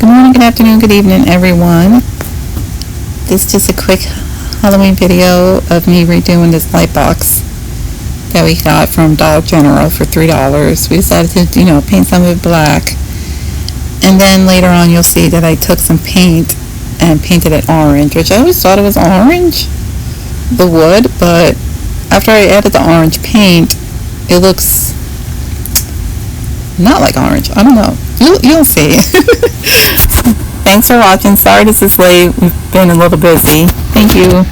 Good morning, good afternoon, good evening, everyone. This is just a quick Halloween video of me redoing this light box that we got from Dollar General for $3. We decided to, paint some of it black. And then later on you'll see that I took some paint and painted it orange, which I always thought it was orange, the wood, but after I added the orange paint, it looks not like orange. I don't know. You'll see. Thanks for watching. Sorry this is late. We've been a little busy. Thank you.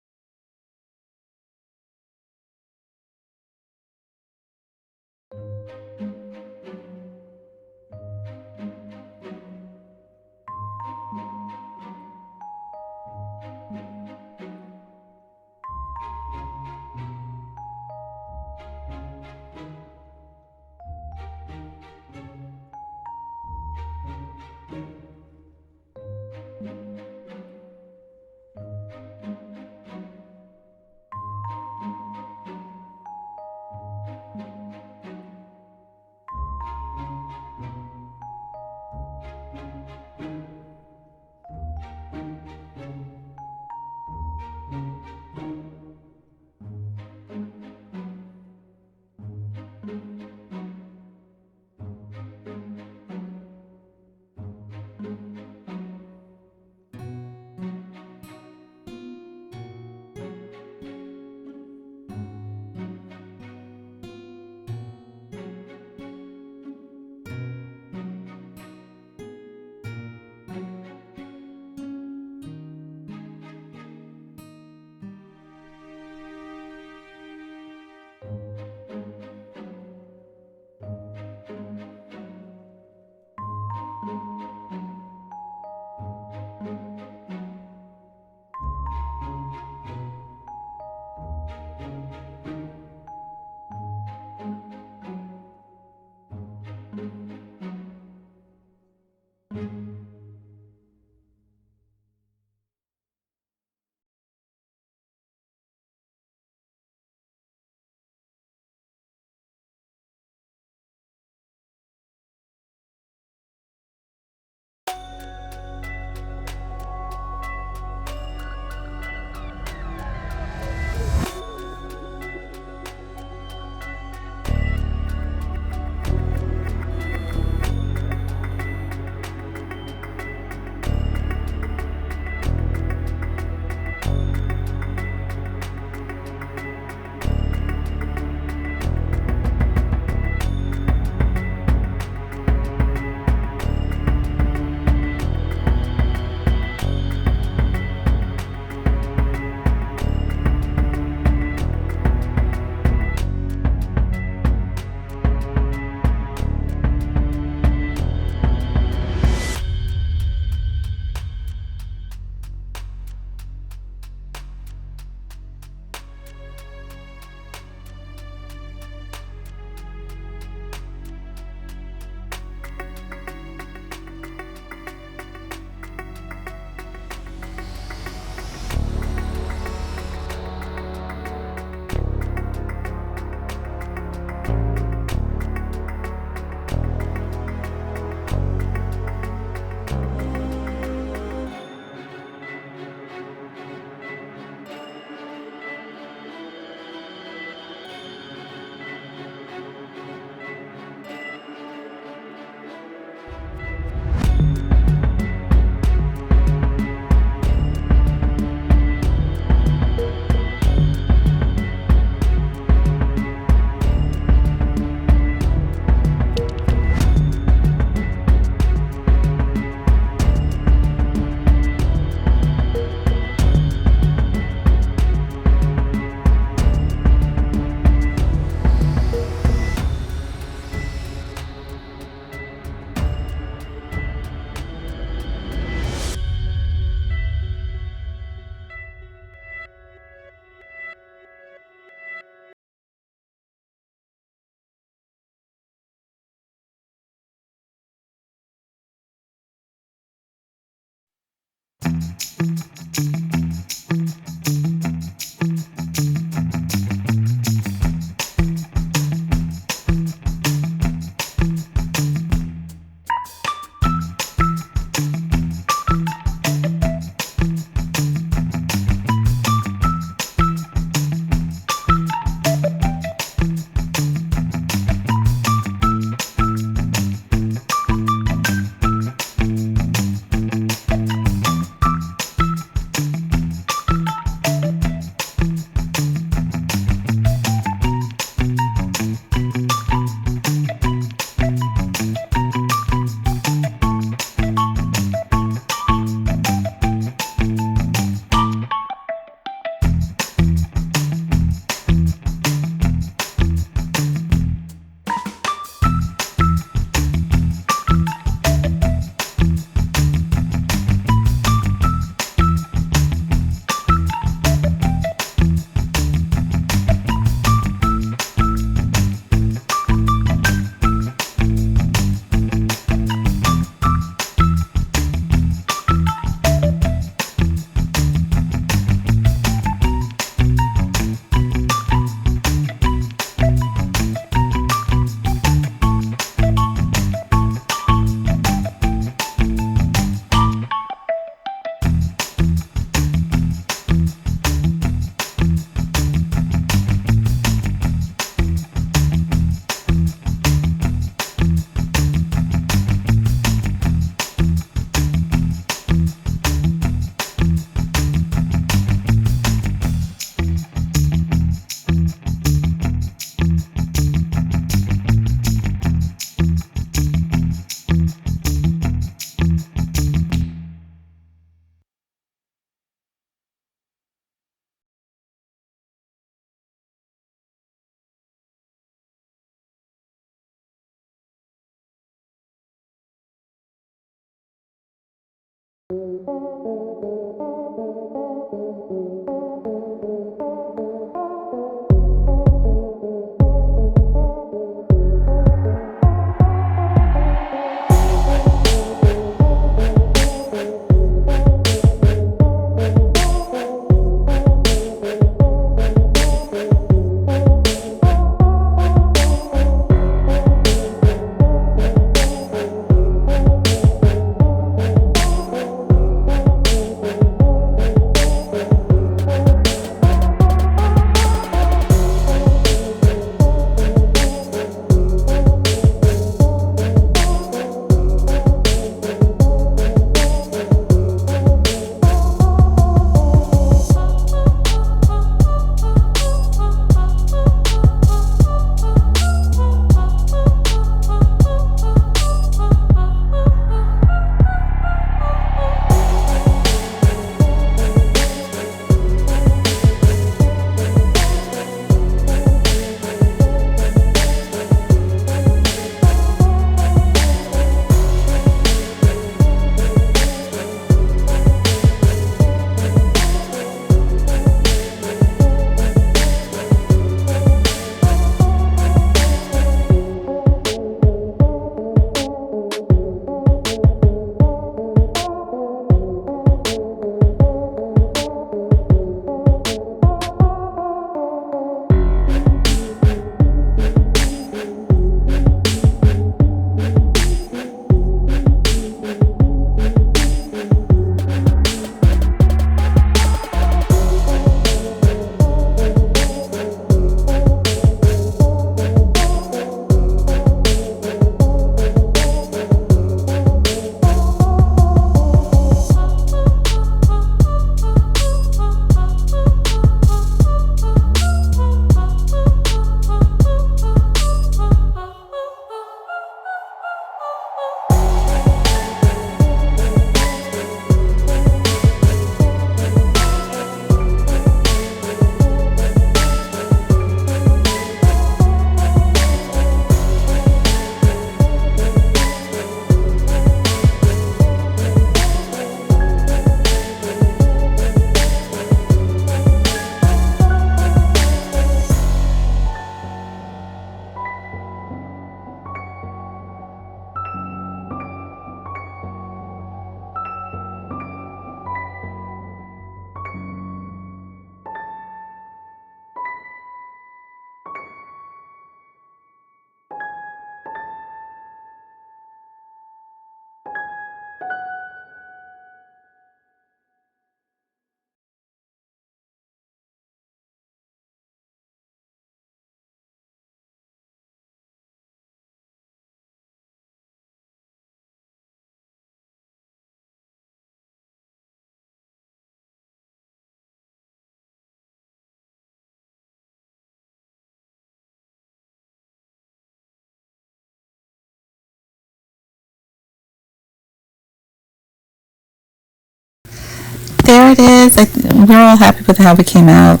we're all happy with how we came out.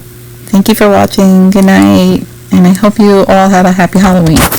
Thank you for watching. Good night. And I hope you all have a happy Halloween.